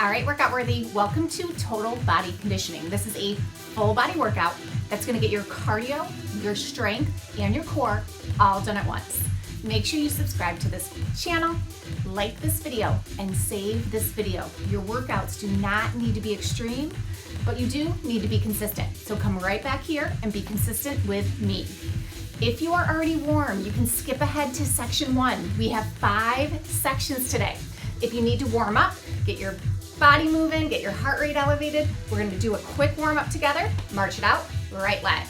All right, workout worthy, welcome to Total Body Conditioning. This is a full body workout that's gonna get your cardio, your strength, and your core all done at once. Make sure you subscribe to this channel, like this video, and save this video. Your workouts do not need to be extreme, but you do need to be consistent. So come right back here and be consistent with me. If you are already warm, you can skip ahead to section 1. We have 5 sections today. If you need to warm up, get your body moving, get your heart rate elevated, we're gonna do a quick warm up together. March it out, right leg.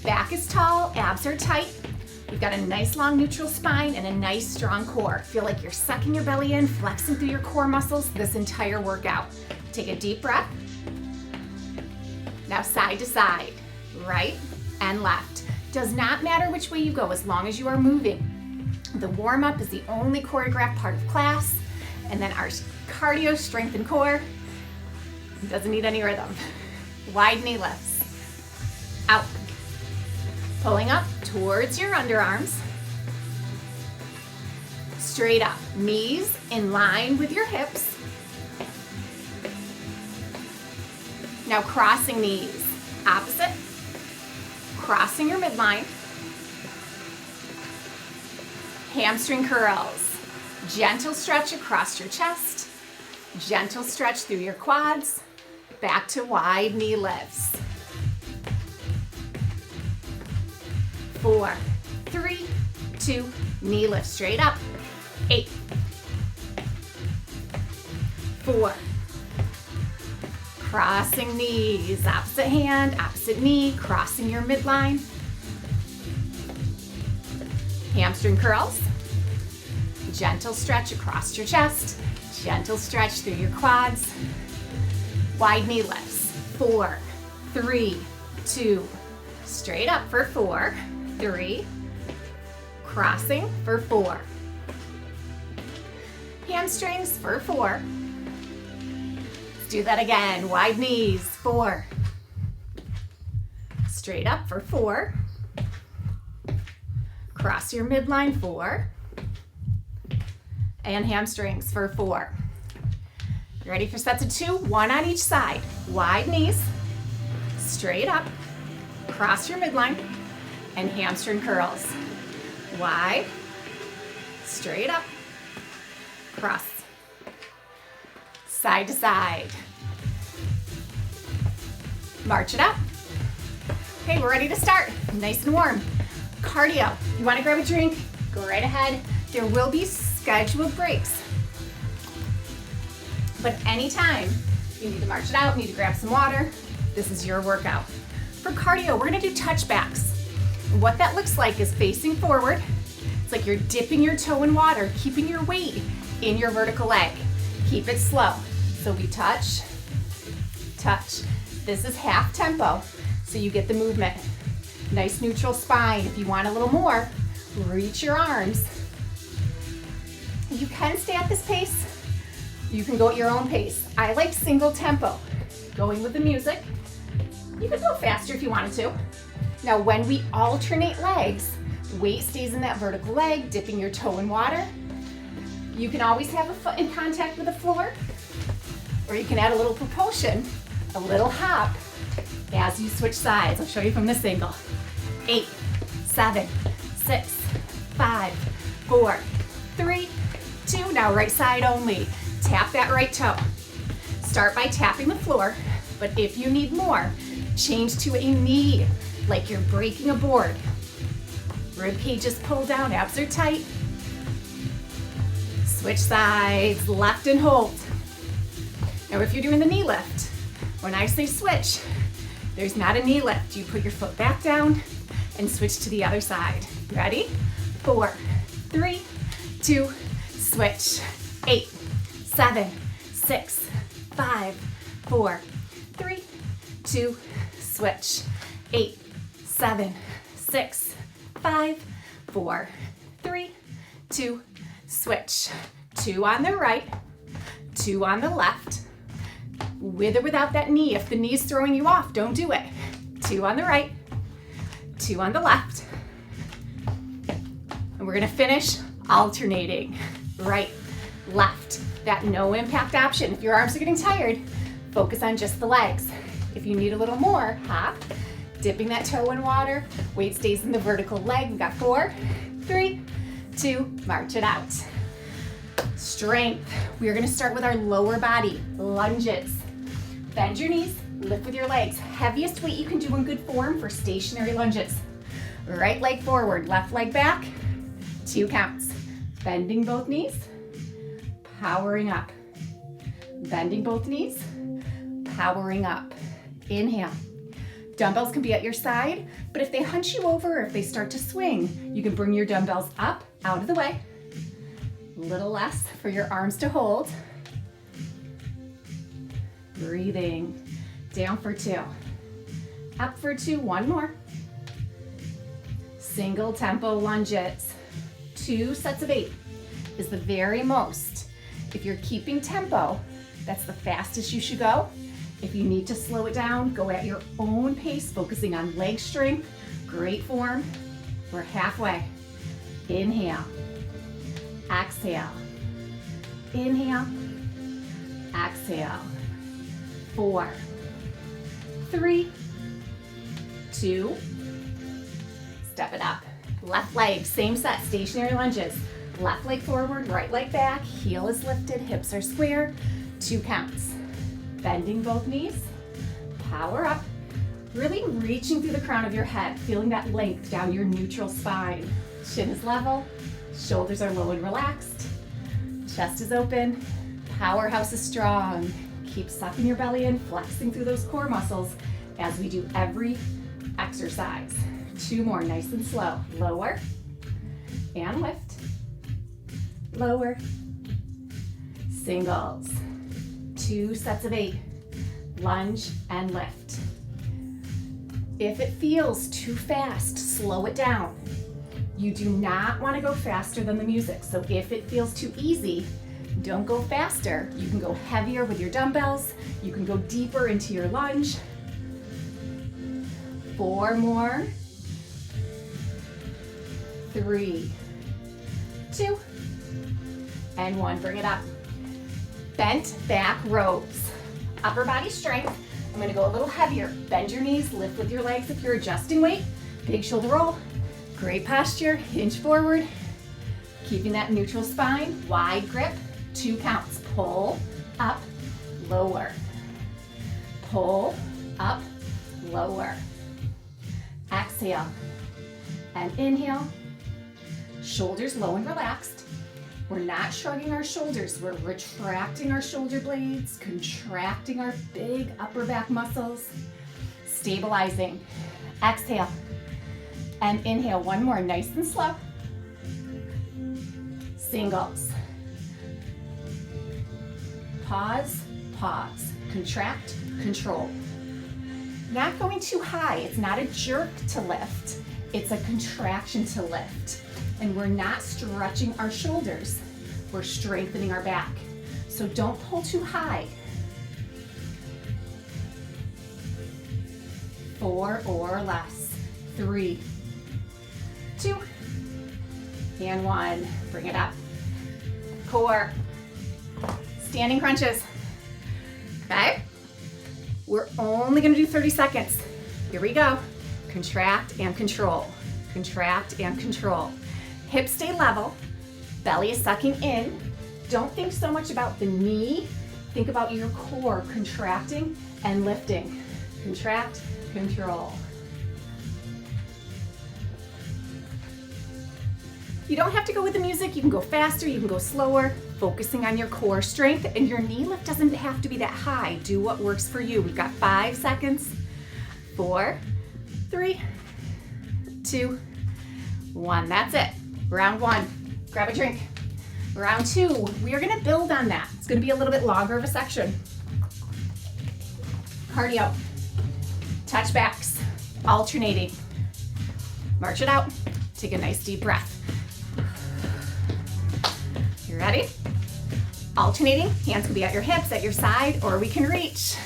Back is tall, abs are tight. You've got a nice long neutral spine and a nice strong core. Feel like you're sucking your belly in, flexing through your core muscles this entire workout. Take a deep breath. Now side to side, right and left. Does not matter which way you go as long as you are moving. The warm up is the only choreographed part of class, and then our cardio, strength, and core doesn't need any rhythm. Wide knee lifts. Out. Pulling up towards your underarms. Straight up. Knees in line with your hips. Now crossing knees. Opposite. Crossing your midline. Hamstring curls. Gentle stretch across your chest. Gentle stretch through your quads. Back to wide knee lifts. 4, 3, 2, knee lift straight up. 8, 4, crossing knees, opposite hand, opposite knee, crossing your midline. Hamstring curls. Gentle stretch across your chest. Gentle stretch through your quads. Wide knee lifts. 4, 3, 2, straight up for 4, 3, crossing for 4. Hamstrings for 4. Let's do that again. Wide knees, 4. Straight up for 4. Cross your midline, 4. And hamstrings for 4. You ready for sets of 2? 1 on each side. Wide knees, straight up, cross your midline, and hamstring curls. Wide, straight up, cross, side to side. March it up. Okay, we're ready to start. Nice and warm. Cardio. You want to grab a drink? Go right ahead. There will be scheduled breaks. But anytime you need to march it out, need to grab some water, this is your workout. For cardio, we're gonna do touchbacks. And what that looks like is facing forward. It's like you're dipping your toe in water, keeping your weight in your vertical leg. Keep it slow. So we touch, touch. This is half tempo, so you get the movement. Nice neutral spine. If you want a little more, reach your arms. You can stay at this pace. You can go at your own pace. I like single tempo, going with the music. You could go faster if you wanted to. Now, when we alternate legs, weight stays in that vertical leg, dipping your toe in water. You can always have a foot in contact with the floor, or you can add a little propulsion, a little hop, as you switch sides. I'll show you from this angle. 8, 7, 6, 5, 4, 3, 2. Now right side only. Tap that right toe. Start by tapping the floor, but if you need more, change to a knee, like you're breaking a board. Rib cages pull down, abs are tight. Switch sides, left and hold. Now if you're doing the knee lift, when I say switch, there's not a knee lift. You put your foot back down and switch to the other side. Ready? 4, 3, 2, switch. 8, 7, 6, 5, 4, 3, 2, switch. 8, 7, 6, 5, 4, 3, 2, switch. 2 on the right, 2 on the left. With or without that knee. If the knee's throwing you off, don't do it. 2 on the right, 2 on the left. And we're gonna finish alternating. Right, left, that no impact option. If your arms are getting tired, focus on just the legs. If you need a little more, hop, dipping that toe in water, weight stays in the vertical leg. We've got 4, 3, 2, march it out. Strength. We are gonna start with our lower body, lunges. Bend your knees, lift with your legs. Heaviest weight you can do in good form for stationary lunges. Right leg forward, left leg back, 2 counts. Bending both knees, powering up. Bending both knees, powering up. Inhale. Dumbbells can be at your side, but if they hunch you over or if they start to swing, you can bring your dumbbells up, out of the way. A little less for your arms to hold. Breathing. Down for 2. Up for 2, 1 more. Single tempo lunges. 2 sets of 8 is the very most. If you're keeping tempo, that's the fastest you should go. If you need to slow it down, go at your own pace, focusing on leg strength. Great form. We're halfway. Inhale. Exhale. Inhale. Exhale. 4, 3, 2, step it up. Left leg, same set, stationary lunges. Left leg forward, right leg back, heel is lifted, hips are square, 2 counts. Bending both knees, power up, really reaching through the crown of your head, feeling that length down your neutral spine. Chin is level, shoulders are low and relaxed, chest is open, powerhouse is strong. Keep sucking your belly in, flexing through those core muscles as we do every exercise. 2 more, nice and slow. Lower and lift. Lower. Singles. 2 sets of 8. Lunge and lift. If it feels too fast, slow it down. You do not want to go faster than the music, so if it feels too easy, don't go faster. You can go heavier with your dumbbells. You can go deeper into your lunge. 4 more. 3, 2, and 1. Bring it up. Bent back rows. Upper body strength. I'm gonna go a little heavier. Bend your knees, lift with your legs if you're adjusting weight. Big shoulder roll. Great posture, hinge forward. Keeping that neutral spine, wide grip. 2 counts. Pull, up, lower. Pull, up, lower. Exhale and inhale. Shoulders low and relaxed. We're not shrugging our shoulders. We're retracting our shoulder blades, contracting our big upper back muscles, stabilizing. Exhale and inhale. 1 more, nice and slow. Singles. Pause, pause, contract, control. Not going too high. It's not a jerk to lift. It's a contraction to lift. And we're not stretching our shoulders. We're strengthening our back. So don't pull too high. 4 or less. 3, 2, and 1. Bring it up. Core. Standing crunches. Okay? We're only gonna do 30 seconds. Here we go. Contract and control. Contract and control. Hips stay level. Belly is sucking in. Don't think so much about the knee. Think about your core contracting and lifting. Contract, control. You don't have to go with the music. You can go faster, you can go slower, focusing on your core strength, and your knee lift doesn't have to be that high. Do what works for you. We've got 5 seconds. 4, 3, 2, 1. That's it. Round 1. Grab a drink. Round 2, we are gonna build on that. It's gonna be a little bit longer of a section. Cardio. Touchbacks. Alternating. March it out. Take a nice deep breath. You ready? Alternating, hands can be at your hips, at your side, or we can reach.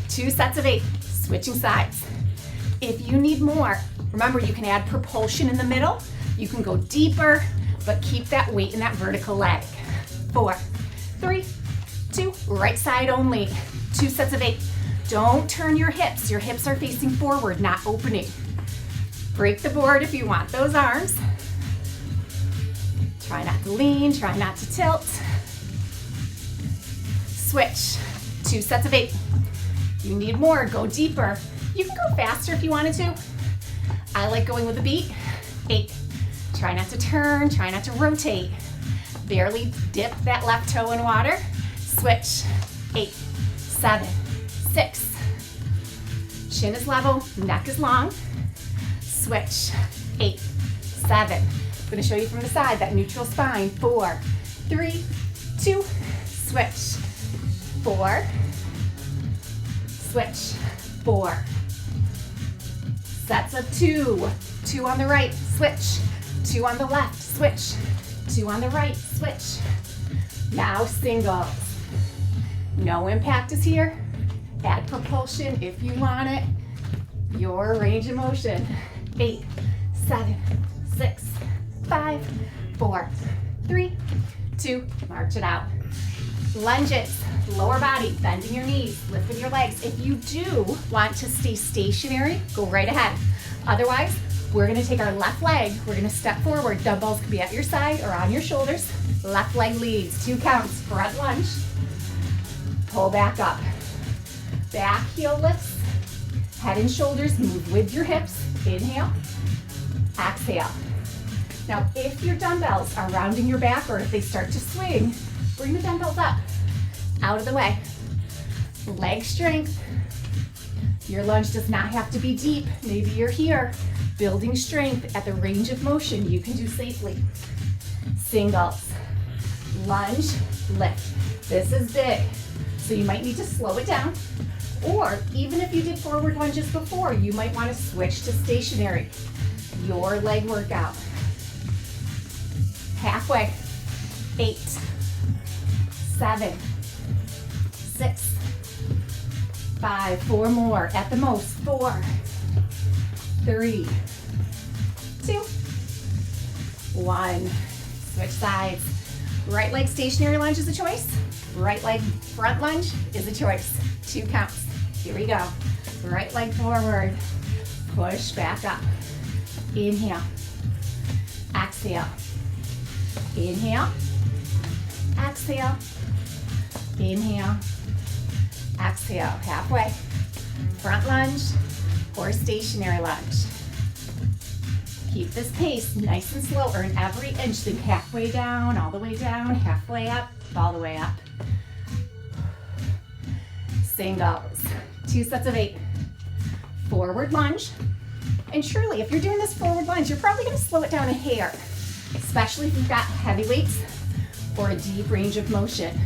2 sets of 8, switching sides. If you need more, remember you can add propulsion in the middle. You can go deeper, but keep that weight in that vertical leg. 4, 3, 2, right side only. 2 sets of 8. Don't turn your hips. Your hips are facing forward, not opening. Break the board if you want those arms. Try not to lean, try not to tilt. Switch. 2 sets of 8. You need more, go deeper. You can go faster if you wanted to. I like going with a beat. 8. Try not to turn, try not to rotate. Barely dip that left toe in water. Switch. 8, 7, 6. Chin is level, neck is long. Switch. 8, 7. I'm gonna show you from the side, that neutral spine. 4, 3, 2, switch. 4, switch. 4. Sets of 2. 2 on the right, switch. 2 on the left, switch. 2 on the right, switch. Now singles. No impact is here. Add propulsion if you want it. Your range of motion. 8, 7, 6, 5, 4, 3, 2, march it out. Lunges, lower body, bending your knees, lifting your legs. If you do want to stay stationary, go right ahead. Otherwise, we're gonna take our left leg, we're gonna step forward. Dumbbells can be at your side or on your shoulders. Left leg leads, 2 counts, front lunge. Pull back up. Back heel lifts, head and shoulders move with your hips. Inhale, exhale. Now, if your dumbbells are rounding your back or if they start to swing, bring the dumbbells up, out of the way. Leg strength. Your lunge does not have to be deep. Maybe you're here, building strength at the range of motion you can do safely. Singles. Lunge, lift. This is big, so you might need to slow it down. Or even if you did forward lunges before, you might want to switch to stationary. Your leg workout. Halfway. 8, 7, 6, 5, 4 more at the most. 4, 3, 2, 1. Switch sides. Right leg stationary lunge is a choice. Right leg front lunge is a choice. 2 counts. Here we go. Right leg forward. Push back up. Inhale. Exhale. Inhale. Exhale. Inhale. Exhale. Halfway. Front lunge or stationary lunge. Keep this pace nice and slow. Earn every inch. Think halfway down, all the way down, halfway up, all the way up. Singles. 2 sets of 8. Forward lunge. And surely, if you're doing this forward lunge, you're probably going to slow it down a hair, especially if you've got heavy weights or a deep range of motion.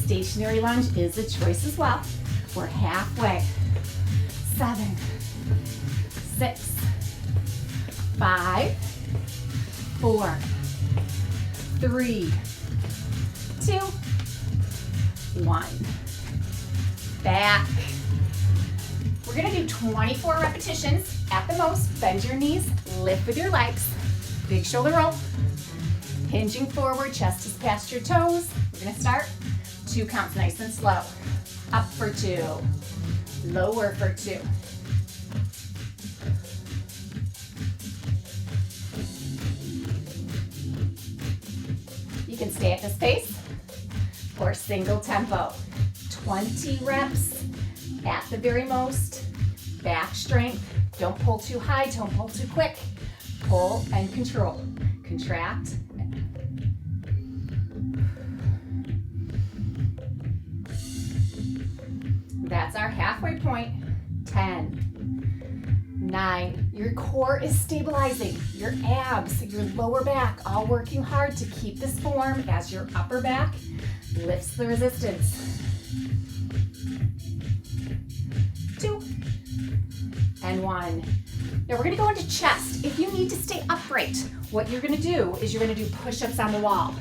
Stationary lunge is a choice as well. We're halfway. 7, 6, 5, 4, 3, 2, 1. Back. We're gonna do 24 repetitions at the most. Bend your knees, lift with your legs. Big shoulder roll. Hinging forward, chest is past your toes. We're gonna start 2 counts, nice and slow. Up for 2, lower for 2. You can stay at this pace or single tempo. 20 reps at the very most. Back strength. Don't pull too high, don't pull too quick. Pull and control. Contract. That's our halfway point. 10, 9. Your core is stabilizing. Your abs, your lower back, all working hard to keep this form as your upper back lifts the resistance. 2 and 1. Now we're gonna go into chest. If you need to stay upright, what you're gonna do is you're gonna do push-ups on the wall.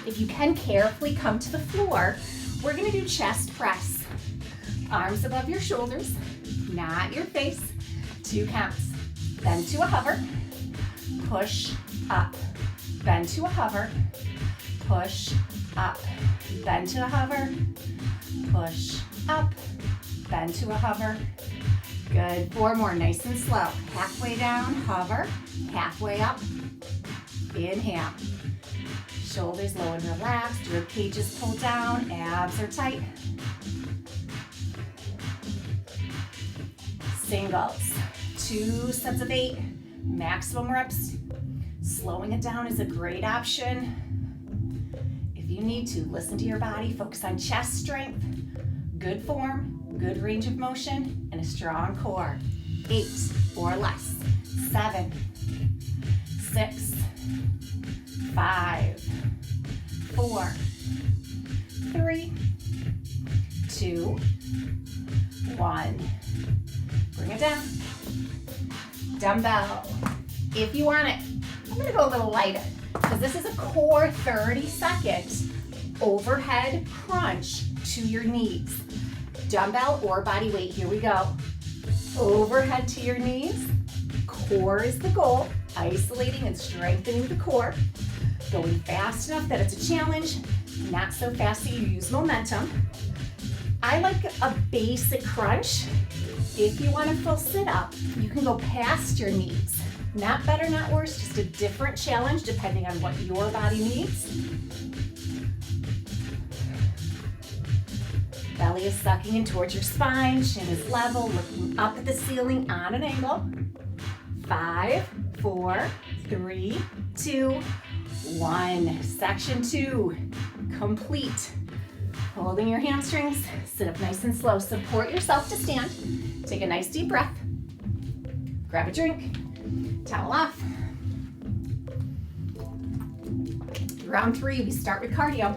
If you can carefully come to the floor, we're gonna do chest press. Arms above your shoulders, not your face. 2 counts. Bend to a hover, push up. Bend to a hover, push up, bend to a hover, push, up, bend to a hover. Good, 4 more, nice and slow. Halfway down, hover, halfway up, inhale. Shoulders low and relaxed, rib cages pulled down, abs are tight. Singles, 2 sets of 8, maximum reps. Slowing it down is a great option. If you need to, listen to your body, focus on chest strength, good form, good range of motion, and a strong core. 8 or less, 7, 6, 5, 4, 3, 2, 1. Bring it down. Dumbbell. If you want it, I'm gonna go a little lighter because this is a core 30-second overhead crunch to your knees. Dumbbell or body weight, here we go. Overhead to your knees. Core is the goal. Isolating and strengthening the core. Going fast enough that it's a challenge, not so fast that you use momentum. I like a basic crunch. If you want a full sit-up, you can go past your knees. Not better, not worse, just a different challenge depending on what your body needs. Belly is sucking in towards your spine, chin is level, looking up at the ceiling on an angle. 5, 4, 3, 2, 1. Section 2, complete. Holding your hamstrings, sit up nice and slow. Support yourself to stand. Take a nice deep breath. Grab a drink, towel off. Round 3, we start with cardio.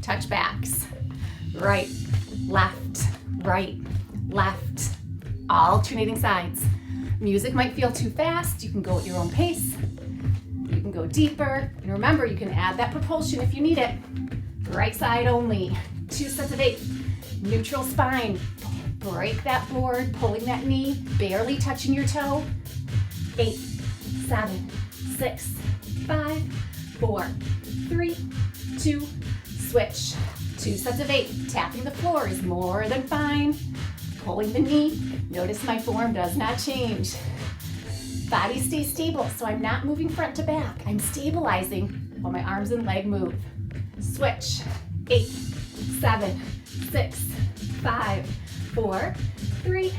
Touchbacks. Right, left, alternating sides. Music might feel too fast. You can go at your own pace. You can go deeper. And remember, you can add that propulsion if you need it. Right side only. 2 sets of 8. Neutral spine. Break that board, pulling that knee, barely touching your toe. 8, 7, 6, 5, 4, 3, 2, switch. 2 sets of 8. Tapping the floor is more than fine. Pulling the knee. Notice my form does not change. Body stays stable, so I'm not moving front to back. I'm stabilizing while my arms and leg move. Switch. 8, 7, 6, 5, 4, 3,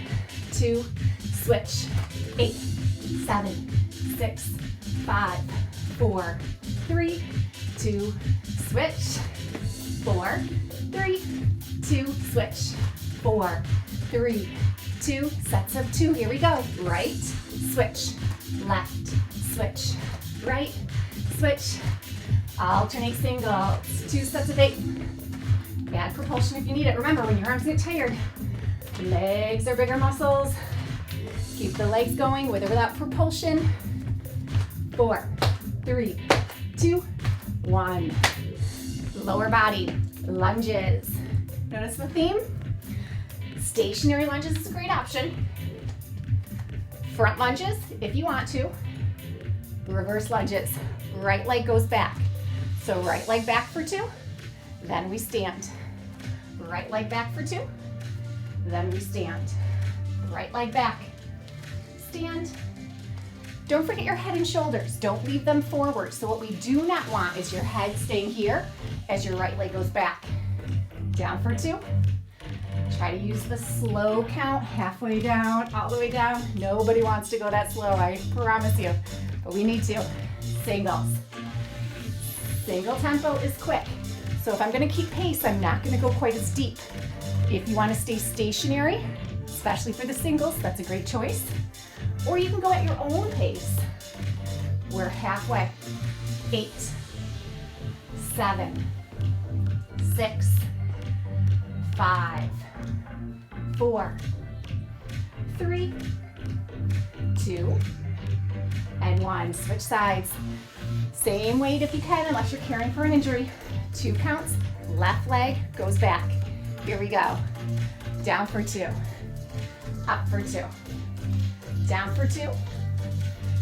2, switch. 8, 7, 6, 5, 4, 3, 2, switch. 4, 3, 2, switch. 4, 3, 2, sets of 2. Here we go. Right, switch, left, switch, right, switch. Alternate singles. 2 sets of 8. Add propulsion if you need it. Remember, when your arms get tired, legs are bigger muscles. Keep the legs going with or without propulsion. 4, 3, 2, 1. Lower body, lunges. Notice the theme? Stationary lunges is a great option. Front lunges, if you want to. Reverse lunges. Right leg goes back. So right leg back for 2, then we stand. Right leg back for 2, then we stand. Right leg back, stand. Don't forget your head and shoulders. Don't leave them forward. So what we do not want is your head staying here as your right leg goes back. Down for 2. Try to use the slow count, halfway down, all the way down. Nobody wants to go that slow, I promise you, but we need to. Singles. Single tempo is quick. So if I'm gonna keep pace, I'm not gonna go quite as deep. If you wanna stay stationary, especially for the singles, that's a great choice. Or you can go at your own pace. We're halfway. 8, 7, 6, 5, 4, 3, 2, and 1. Switch sides. Same weight if you can, unless you're caring for an injury. 2 counts. Left leg goes back. Here we go. Down for 2. Up for 2. Down for 2.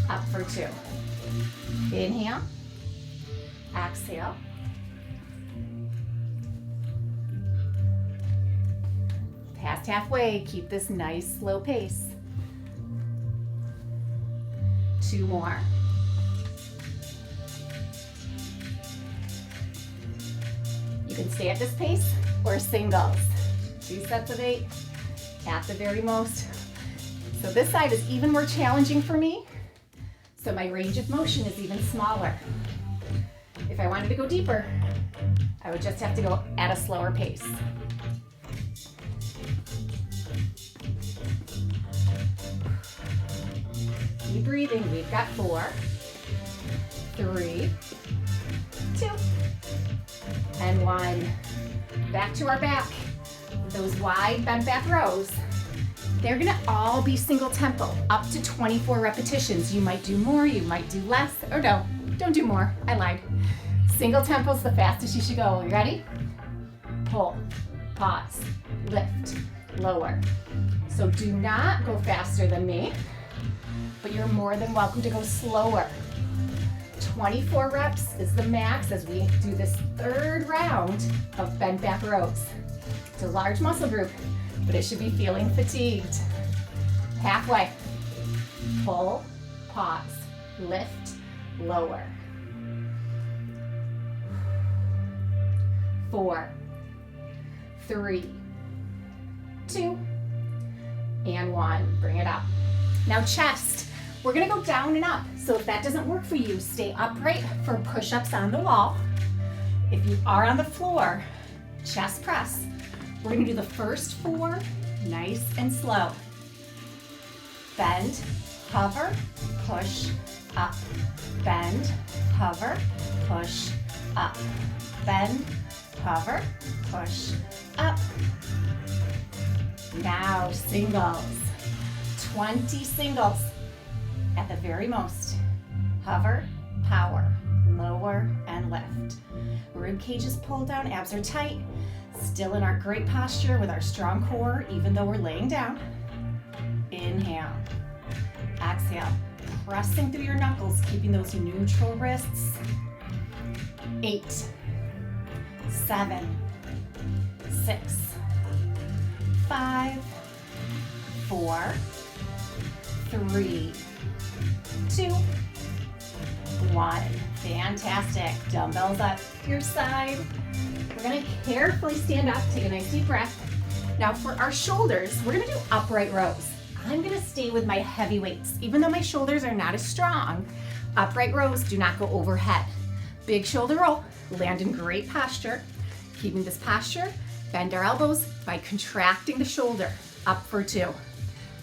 Up for 2. Inhale. Exhale. Past halfway, keep this nice slow pace. 2 more. You can stay at this pace or singles. 2 sets of 8 at the very most. So this side is even more challenging for me, so my range of motion is even smaller. If I wanted to go deeper, I would just have to go at a slower pace. Keep breathing. We've got 4, 3, 2, and 1. Back to our back. Those wide bent back rows, they're gonna all be single tempo, up to 24 repetitions. You might do more, you might do less, or no, don't do more, I lied. Single tempo is the fastest you should go. You ready? Pull, pause, lift, lower. So do not go faster than me, but you're more than welcome to go slower. 24 reps is the max as we do this 3rd round of bent back rows. It's a large muscle group, but it should be feeling fatigued. Halfway. Pull, pause, lift, lower. 4, 3, 2, and 1. Bring it up. Now chest. We're gonna go down and up. So if that doesn't work for you, stay upright for push-ups on the wall. If you are on the floor, chest press. We're gonna do the first 4, nice and slow. Bend, hover, push, up. Bend, hover, push, up. Bend, hover, push, up. Now singles. 20 singles at the very most. Hover, power, lower, and lift. Rib cage is pulled down, abs are tight. Still in our great posture with our strong core, even though we're laying down. Inhale. Exhale. Pressing through your knuckles, keeping those neutral wrists. 8, 7, 6, 5, 4, 3, 2, 1. Fantastic. Dumbbells up your side. We're gonna carefully stand up, take a nice deep breath. Now for our shoulders, we're gonna do upright rows. I'm gonna stay with my heavy weights. Even though my shoulders are not as strong, upright rows do not go overhead. Big shoulder roll, land in great posture. Keeping this posture, bend our elbows by contracting the shoulder, up for 2.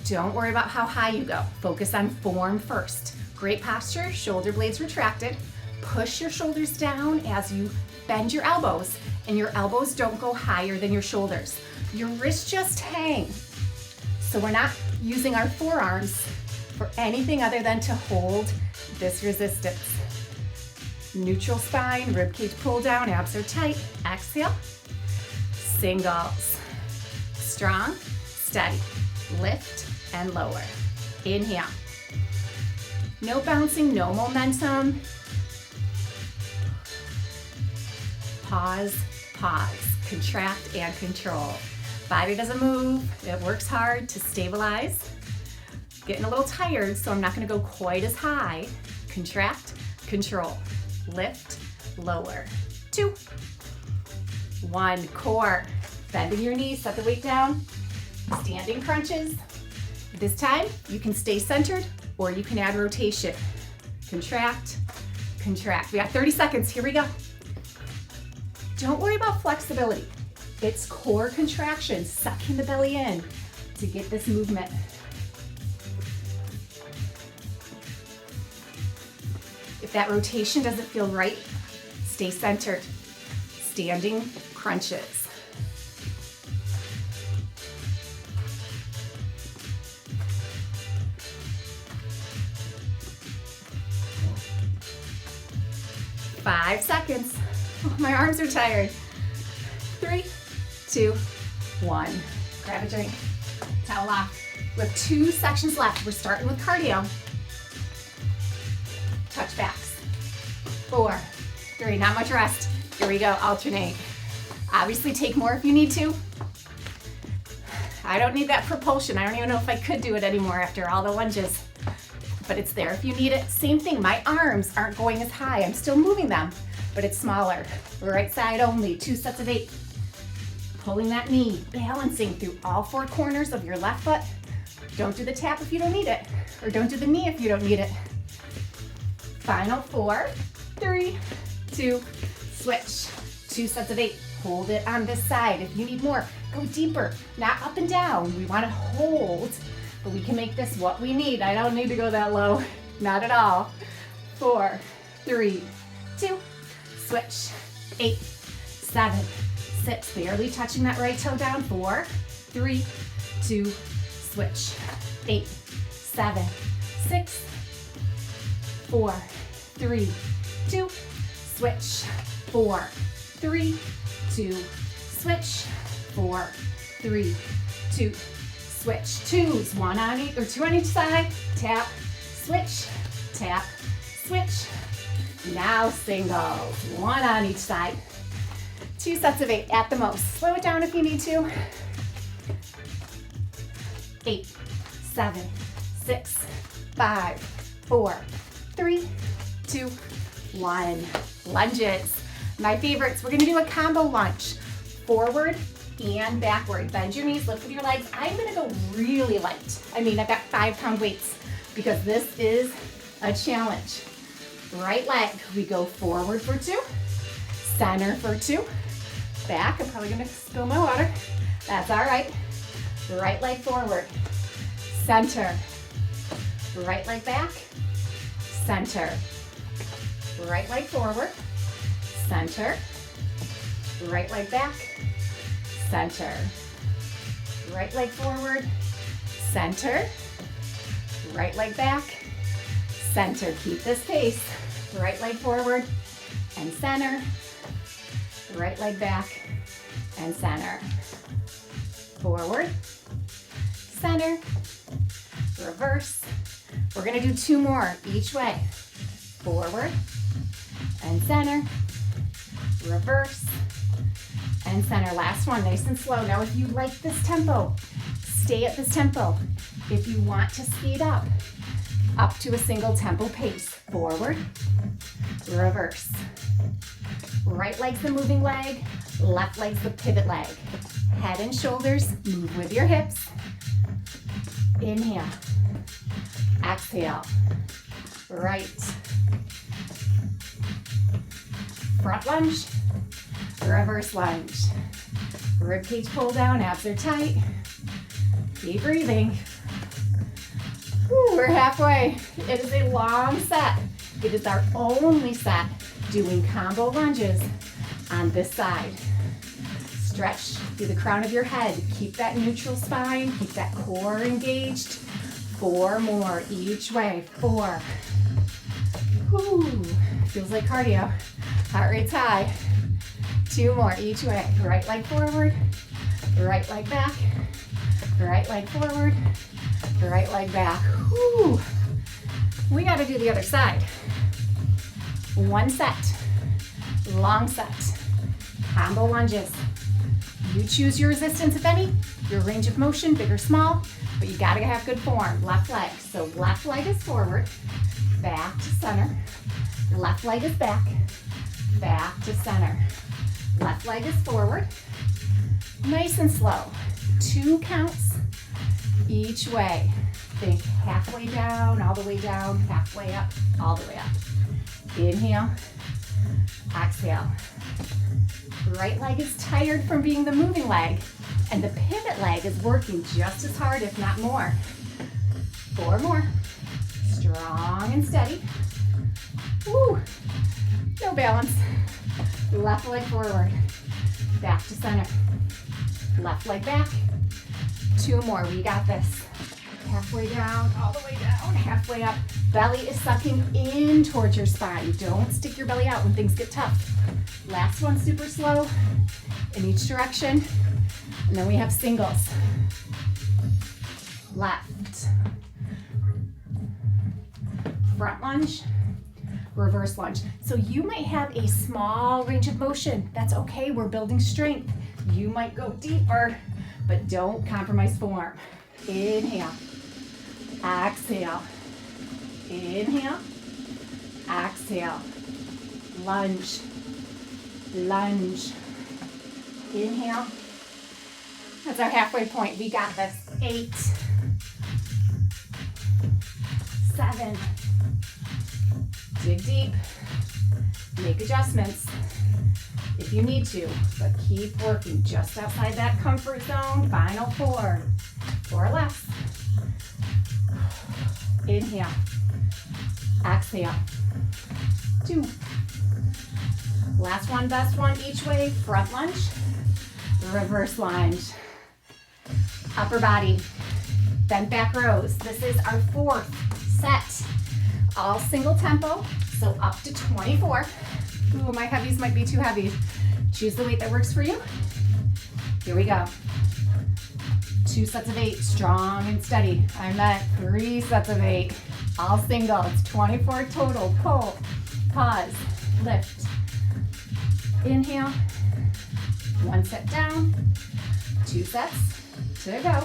Don't worry about how high you go. Focus on form first. Great posture, shoulder blades retracted. Push your shoulders down as you bend your elbows, and your elbows don't go higher than your shoulders. Your wrists just hang. So we're not using our forearms for anything other than to hold this resistance. Neutral spine, ribcage pull down, abs are tight. Exhale. Singles. Strong, steady. Lift and lower. Inhale. No bouncing, no momentum. Pause, pause. Contract and control. Body doesn't move. It works hard to stabilize. Getting a little tired, so I'm not going to go quite as high. Contract, control. Lift, lower. 2, 1. Core. Bending your knees, set the weight down. Standing crunches. This time, you can stay centered or you can add rotation. Contract, contract. We got 30 seconds. Here we go. Don't worry about flexibility. It's core contraction, sucking the belly in to get this movement. If that rotation doesn't feel right, stay centered. Standing crunches. Five seconds. Oh, my arms are tired. 3, 2, 1. Grab a drink. Towel off. We have 2 sections left. We're starting with cardio. Touchbacks. 4, 3. Not much rest. Here we go, alternate. Obviously take more if you need to. I don't need that propulsion. I don't even know if I could do it anymore after all the lunges, but it's there if you need it. Same thing, my arms aren't going as high. I'm still moving them, but it's smaller. Right side only, 2 sets of 8. Pulling that knee, balancing through all 4 corners of your left foot. Don't do the tap if you don't need it, or don't do the knee if you don't need it. Final 4, 3, 2, switch. 2 sets of 8. Hold it on this side. If you need more, go deeper, not up and down. We want to hold, but we can make this what we need. I don't need to go that low, not at all. 4, 3, 2, switch. 8, 7, 6, barely touching that right toe down. 4, 3, 2, switch. 8, 7, 6, 4, 3, 2, switch. 4, 3, 2, switch. 4, 3, 2, switch. 2s, 1 on each, or 2 on each side. Tap, switch, tap, switch. Now singles, 1 on each side. 2 sets of 8 at the most. Slow it down if you need to. 8, 7, 6, 5, 4, 3, 2, 1. Lunges. My favorites, we're gonna do a combo lunge. Forward and backward. Bend your knees, lift with your legs. I'm gonna go really light. I've got 5-pound weights because this is a challenge. Right leg, we go forward for 2, center for 2, back. I'm probably gonna spill my water. That's all right. Right leg forward, center, right leg back, center, right leg forward, center, right leg back, center, right leg forward, center, right leg back, center. Keep this pace. Right leg forward and center, right leg back and center. Forward, center, reverse. We're gonna do 2 more each way. Forward and center, reverse and center. Last one, nice and slow. Now if you like this tempo, stay at this tempo. If you want to speed up to a single tempo pace. Forward, reverse. Right leg's the moving leg, left leg's the pivot leg. Head and shoulders, move with your hips. Inhale, exhale, right. Front lunge, reverse lunge. Ribcage pull down, abs are tight. Keep breathing. Whew, we're halfway. It is a long set. It is our only set doing combo lunges on this side. Stretch through the crown of your head. Keep that neutral spine. Keep that core engaged. 4 more each way. 4. Whew, feels like cardio. Heart rate's high. 2 more each way. Right leg forward, right leg back, right leg forward, right leg back. Whew. We got to do the other side. 1 set, long set, combo lunges. You choose your resistance, if any, your range of motion, big or small, but you got to have good form. Left leg, so left leg is forward, back to center. Left leg is back to center. Left leg is forward, nice and slow. 2 counts each way. Think halfway down, all the way down, halfway up, all the way up. Inhale, exhale. Right leg is tired from being the moving leg, and the pivot leg is working just as hard, if not more. 4 more. Strong and steady. Woo! No balance. Left leg forward, back to center. Left leg back. 2 more, we got this. Halfway down, all the way down, halfway up. Belly is sucking in towards your spine. Don't stick your belly out when things get tough. Last one, super slow, in each direction. And then we have singles. Left. Front lunge. reverse lunge. So you might have a small range of motion. That's okay, we're building strength. You might go deeper, but don't compromise form. Inhale, exhale, inhale, exhale, lunge, lunge, inhale. That's our halfway point. We got this. 8, 7, dig deep, make adjustments if you need to, but keep working just outside that comfort zone. Final 4 or less. Inhale, exhale, 2. Last one, best one each way. Front lunge, reverse lunge. Upper body, bent back rows. This is our 4th set. All single tempo, so up to 24. Ooh, my heavies might be too heavy. Choose the weight that works for you. Here we go. 2 sets of 8, strong and steady. I meant 3 sets of 8, all single. It's 24 total. Pull, pause, lift. Inhale, 1 set down, 2 sets to go.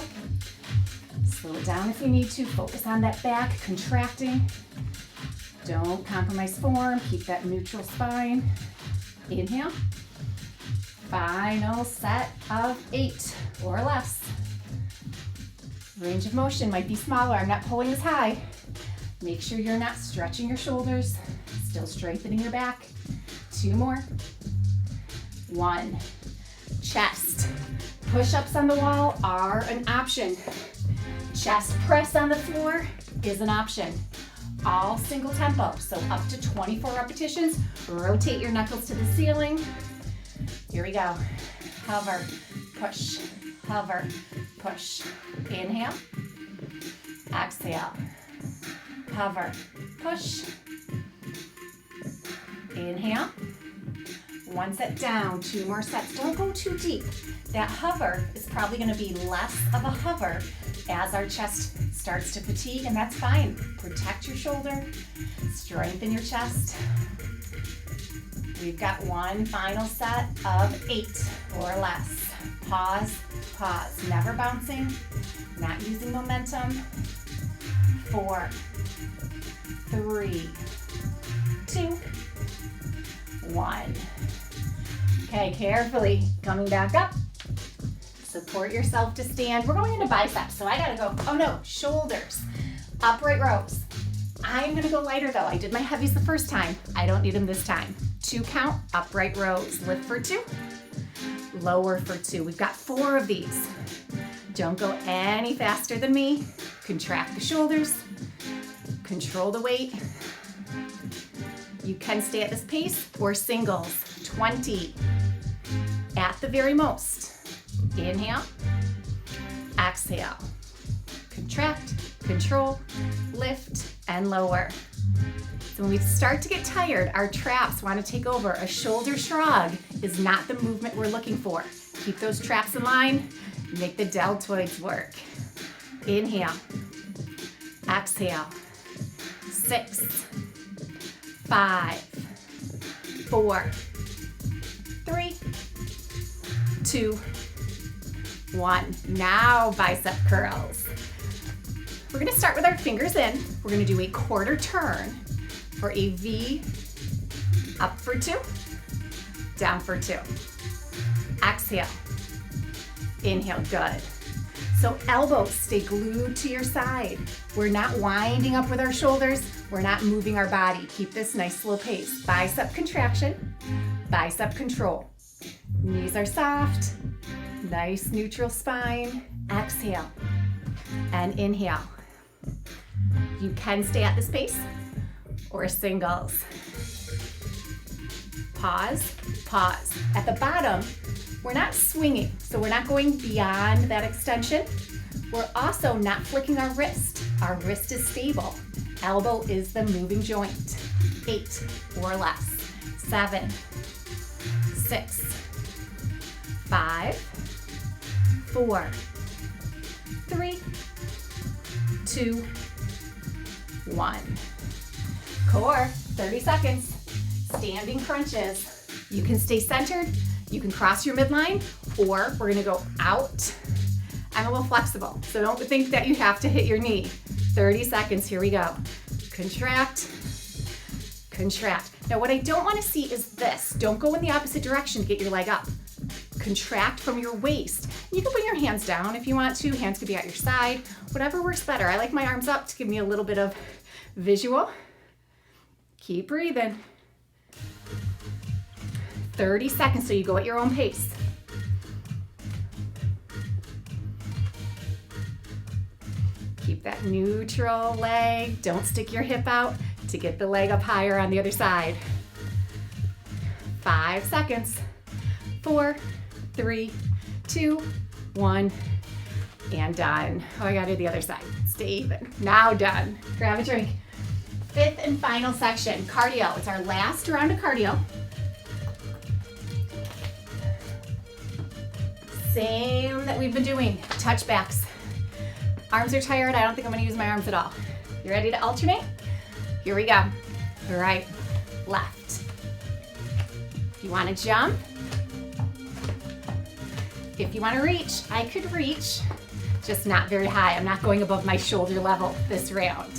Slow it down if you need to. Focus on that back, contracting. Don't compromise form. Keep that neutral spine. Inhale. Final set of 8 or less. Range of motion might be smaller. I'm not pulling as high. Make sure you're not stretching your shoulders. Still strengthening your back. 2 more. 1. Chest. Push-ups on the wall are an option. Chest press on the floor is an option. All single tempo, so up to 24 repetitions. Rotate your knuckles to the ceiling. Here we go. Hover, push, hover, push. Inhale, exhale, hover, push. Inhale. 1 set down, 2 more sets. Don't go too deep. That hover is probably going to be less of a hover as our chest starts to fatigue, and that's fine. Protect your shoulder, strengthen your chest. We've got 1 final set of 8 or less. Pause, pause. Never bouncing, not using momentum. 4, 3, 2, 1. Okay, carefully coming back up. Support yourself to stand. We're going into biceps, so I gotta go. Oh no, shoulders. Upright rows. I'm gonna go lighter though. I did my heavies the first time. I don't need them this time. 2 count, upright rows. Lift for 2, lower for 2. We've got 4 of these. Don't go any faster than me. Contract the shoulders. Control the weight. You can stay at this pace or singles. 20 at the very most. Inhale, exhale, contract, control, lift, and lower. So when we start to get tired, our traps want to take over. A shoulder shrug is not the movement we're looking for. Keep those traps in line, make the deltoids work. Inhale, exhale, 6, 5, 4, 3, 2, 1. Now bicep curls. We're gonna start with our fingers in. We're gonna do a quarter turn for a V, up for 2, down for 2. Exhale, inhale, good. So elbows stay glued to your side. We're not winding up with our shoulders. We're not moving our body. Keep this nice slow pace. Bicep contraction, bicep control. Knees are soft, nice neutral spine. Exhale and inhale. You can stay at this pace or singles. Pause, pause. At the bottom, we're not swinging, so we're not going beyond that extension. We're also not flicking our wrist. Our wrist is stable. Elbow is the moving joint. 8 or less. 7, 6, 5, 4, 3, 2, 1. Core, 30 seconds. Standing crunches. You can stay centered, you can cross your midline, or we're gonna go out. I'm a little flexible, so don't think that you have to hit your knee. 30 seconds, here we go. Contract, contract. Now what I don't wanna see is this. Don't go in the opposite direction to get your leg up. Contract from your waist. You can put your hands down if you want to. Hands could be at your side, whatever works better. I like my arms up to give me a little bit of visual. Keep breathing. 30 seconds, so you go at your own pace. Keep that neutral leg. Don't stick your hip out to get the leg up higher on the other side. 5 seconds. 4, 3, 2, 1, and done. Oh, I gotta do the other side. Stay even. Now done. Grab a drink. 5th and final section, cardio. It's our last round of cardio. Same that we've been doing, touchbacks. Arms are tired, I don't think I'm gonna use my arms at all. You ready to alternate? Here we go. Right, left. If you wanna jump, if you wanna reach, I could reach, just not very high. I'm not going above my shoulder level this round.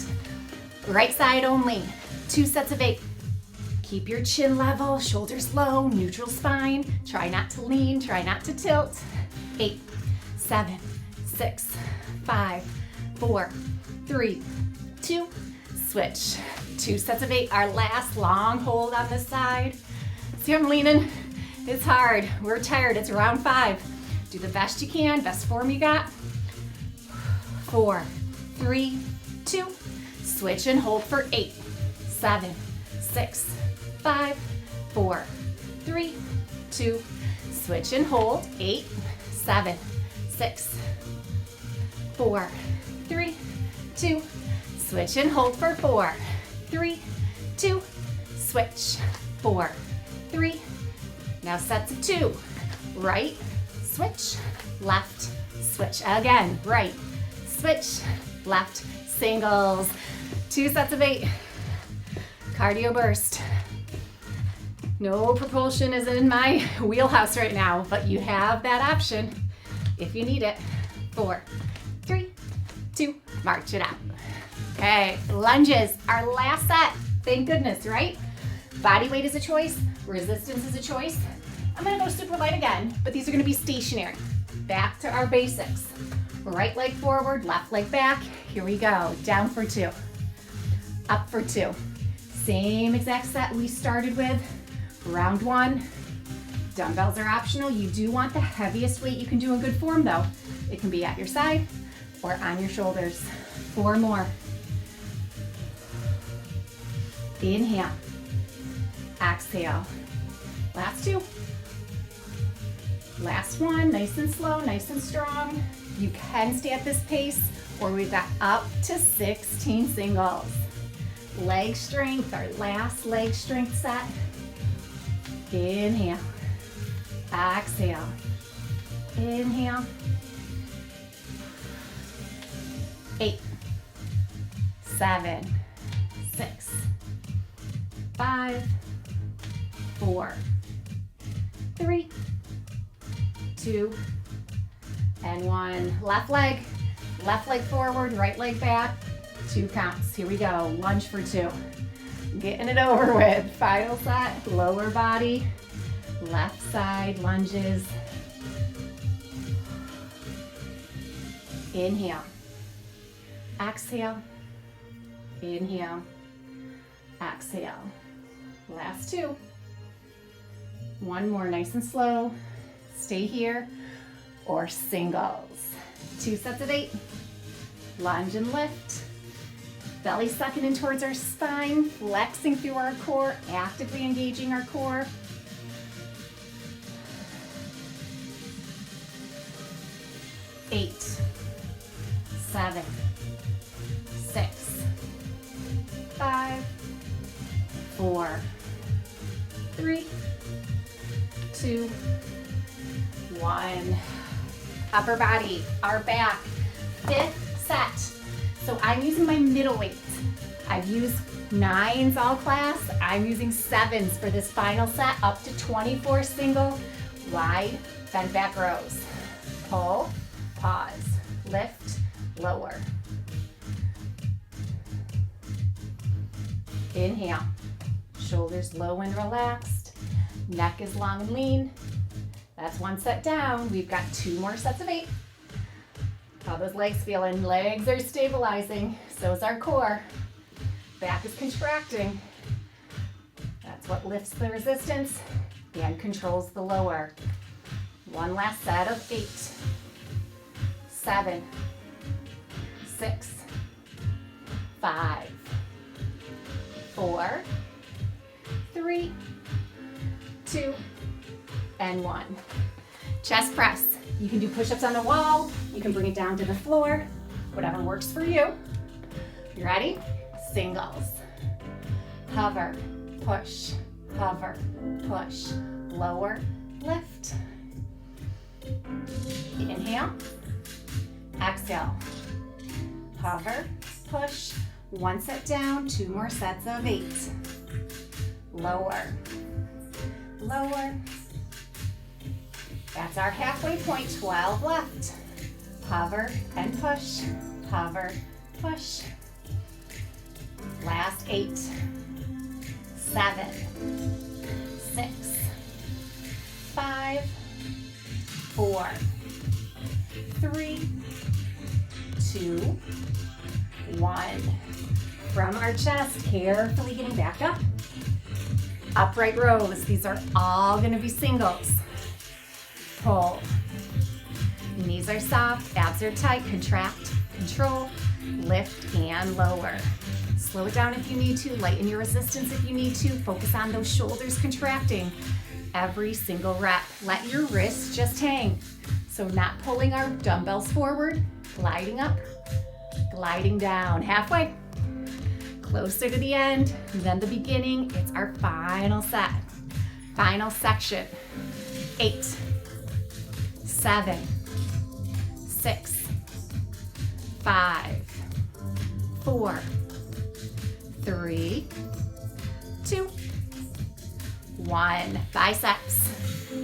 Right side only, 2 sets of 8. Keep your chin level, shoulders low, neutral spine. Try not to lean, try not to tilt. 8, 7, 6, 5, 4, 3, 2, switch. 2 sets of 8, our last long hold on this side. See, I'm leaning, it's hard. We're tired, it's round 5. Do the best you can, best form you got. 4, 3, 2, switch and hold for 8, 7, 6, 5, 4, 3, 2, switch and hold. 8, 7, 6, 4, 3, 2, switch and hold for 4, 3, 2, switch, 4, 3. Now sets of 2. Right, switch, left, switch. Again, right, switch, left, singles. 2 sets of 8. Cardio burst. No propulsion is in my wheelhouse right now, but you have that option if you need it. 4, 3, 2, march it out. Okay, lunges, our last set. Thank goodness, right? Body weight is a choice, resistance is a choice. I'm gonna go super light again, but these are gonna be stationary. Back to our basics. Right leg forward, left leg back. Here we go, down for 2, up for 2. Same exact set we started with. Round 1, dumbbells are optional. You do want the heaviest weight you can do in good form though. It can be at your side or on your shoulders. 4 more. Inhale, exhale. Last 2. Last 1, nice and slow, nice and strong. You can stay at this pace, or we've got up to 16 singles. Leg strength, our last leg strength set. Inhale, exhale, inhale. 8, 7, 6, 5, 4, 3, 2, and 1. Left leg forward, right leg back. 2 counts. Here we go. Lunge for 2. Getting it over with. Final set, lower body, left side lunges. Inhale, exhale, inhale, exhale. Last 2. 1 more, nice and slow. Stay here, or singles. 2 sets of 8. Lunge and lift. Belly sucking in towards our spine, flexing through our core, actively engaging our core. 8, 7, 6, 5, 4, 3, 2, 1. Upper body, our back. 5th set. So I'm using my middle weight. I've used 9s all class. I'm using 7s for this final set, up to 24 single wide bent back rows. Pull, pause, lift, lower. Inhale, shoulders low and relaxed, neck is long and lean. That's one set down. We've got 2 more sets of 8. How those legs feeling? Legs are stabilizing, so is our core. Back is contracting. That's what lifts the resistance and controls the lower. One last set of 8, 7, 6, 5, 4, 3, 2, and 1. Chest press. You can do push-ups on the wall. You can bring it down to the floor. Whatever works for you. You ready? Singles. Hover, push, hover, push. Lower, lift. Inhale. Exhale. Hover, push. 1 set down, 2 more sets of 8. Lower, lower. That's our halfway point, 12 left. Hover and push, hover, push. Last 8, 7, 6, 5, 4, 3, 2, 1. From our chest, carefully getting back up. Upright rows, these are all gonna be singles. Pull. Knees are soft, abs are tight, contract, control, lift and lower. Slow it down if you need to, lighten your resistance if you need to, focus on those shoulders contracting every single rep. Let your wrists just hang. So not pulling our dumbbells forward, gliding up, gliding down, halfway. Closer to the end than the beginning. It's our final set, final section. 8, 7, 6, 5, 4, 3, 2, 1. Biceps.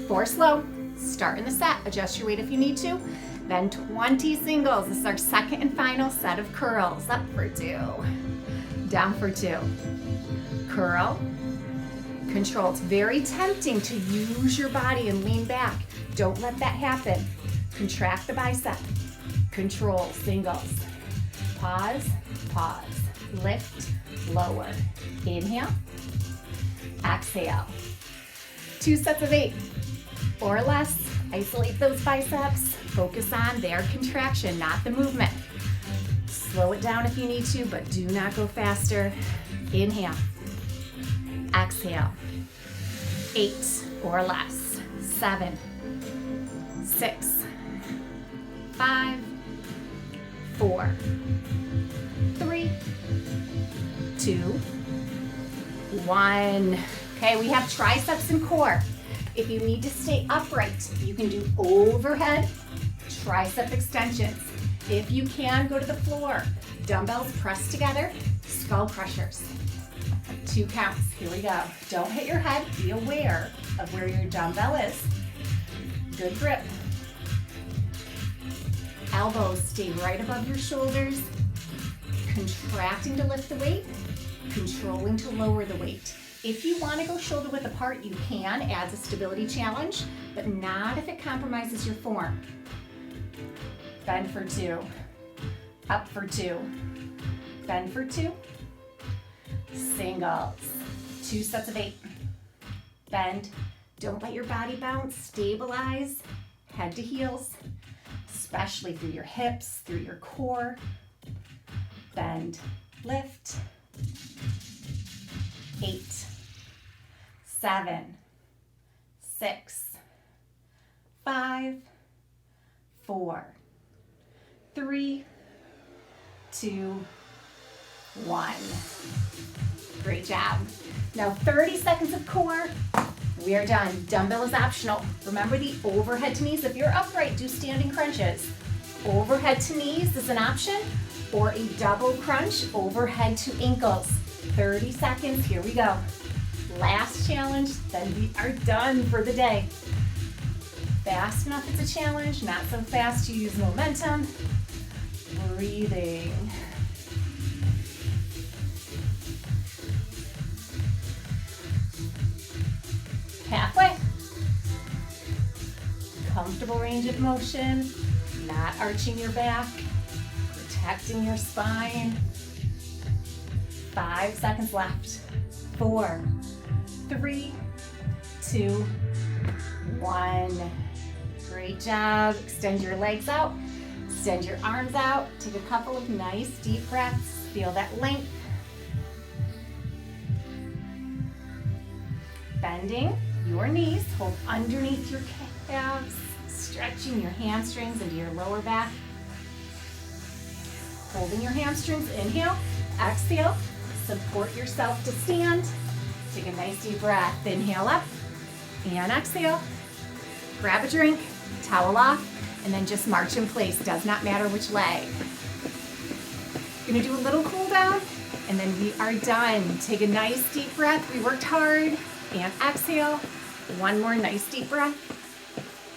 4 slow. Start in the set. Adjust your weight if you need to. Then 20 singles. This is our second and final set of curls. Up for 2. Down for 2. Curl. Control. It's very tempting to use your body and lean back. Don't let that happen. Contract the bicep. Control. Singles. Pause. Pause. Lift. Lower. Inhale. Exhale. 2 sets of 8 or less. Isolate those biceps. Focus on their contraction, not the movement. Slow it down if you need to, but do not go faster. Inhale. Exhale. 8 or less. 7, 6, 5, 4, 3, 2, 1. Okay, we have triceps and core. If you need to stay upright, you can do overhead tricep extensions. If you can, go to the floor. Dumbbells pressed together, skull crushers. 2 counts. Here we go. Don't hit your head. Be aware of where your dumbbell is. Good grip. Elbows stay right above your shoulders. Contracting to lift the weight, controlling to lower the weight. If you want to go shoulder width apart, you can, adds a stability challenge, but not if it compromises your form. Bend for 2, up for 2, bend for 2, singles, 2 sets of 8, bend, don't let your body bounce, stabilize, head to heels, especially through your hips, through your core, bend, lift, 8, 7, 6, 5, 4, 3, 2, 1. Great job. Now 30 seconds of core. We are done. Dumbbell is optional. Remember the overhead to knees. If you're upright, do standing crunches. Overhead to knees is an option, or a double crunch overhead to ankles. 30 seconds, here we go. Last challenge, then we are done for the day. Fast enough it's a challenge, not so fast you use momentum. Breathing. Halfway. Comfortable range of motion, not arching your back, protecting your spine. 5 seconds left. 4, 3, 2, 1. Great job. Extend your legs out, extend your arms out. Take a couple of nice deep breaths. Feel that length. Bending your knees, hold underneath your calves, stretching your hamstrings into your lower back. Holding your hamstrings, inhale, exhale, support yourself to stand. Take a nice deep breath, inhale up and exhale. Grab a drink, towel off, and then just march in place, does not matter which leg. Gonna do a little cool down, and then we are done. Take a nice deep breath, we worked hard, and exhale. One more nice deep breath,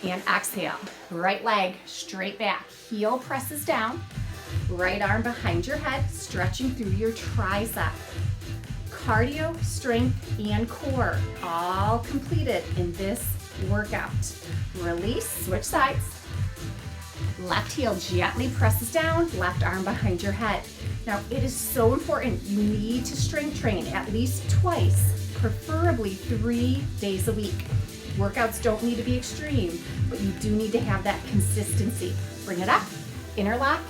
and exhale. Right leg straight back, heel presses down, right arm behind your head, stretching through your tricep. Cardio, strength, and core, all completed in this workout. Release, switch sides. Left heel gently presses down, left arm behind your head. Now, it is so important, you need to strength train at least twice, preferably 3 days a week. Workouts don't need to be extreme, but you do need to have that consistency. Bring it up, interlock.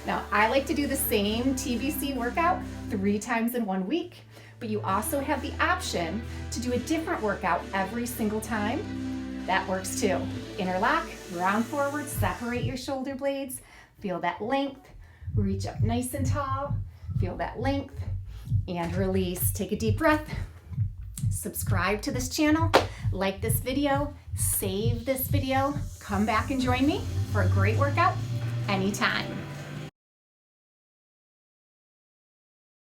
Now, I like to do the same TBC workout 3 times in 1 week, but you also have the option to do a different workout every single time. That works too. Interlock, round forward, separate your shoulder blades, feel that length, reach up nice and tall, feel that length, and release. Take a deep breath. Subscribe to this channel, like this video, save this video, come back and join me for a great workout anytime.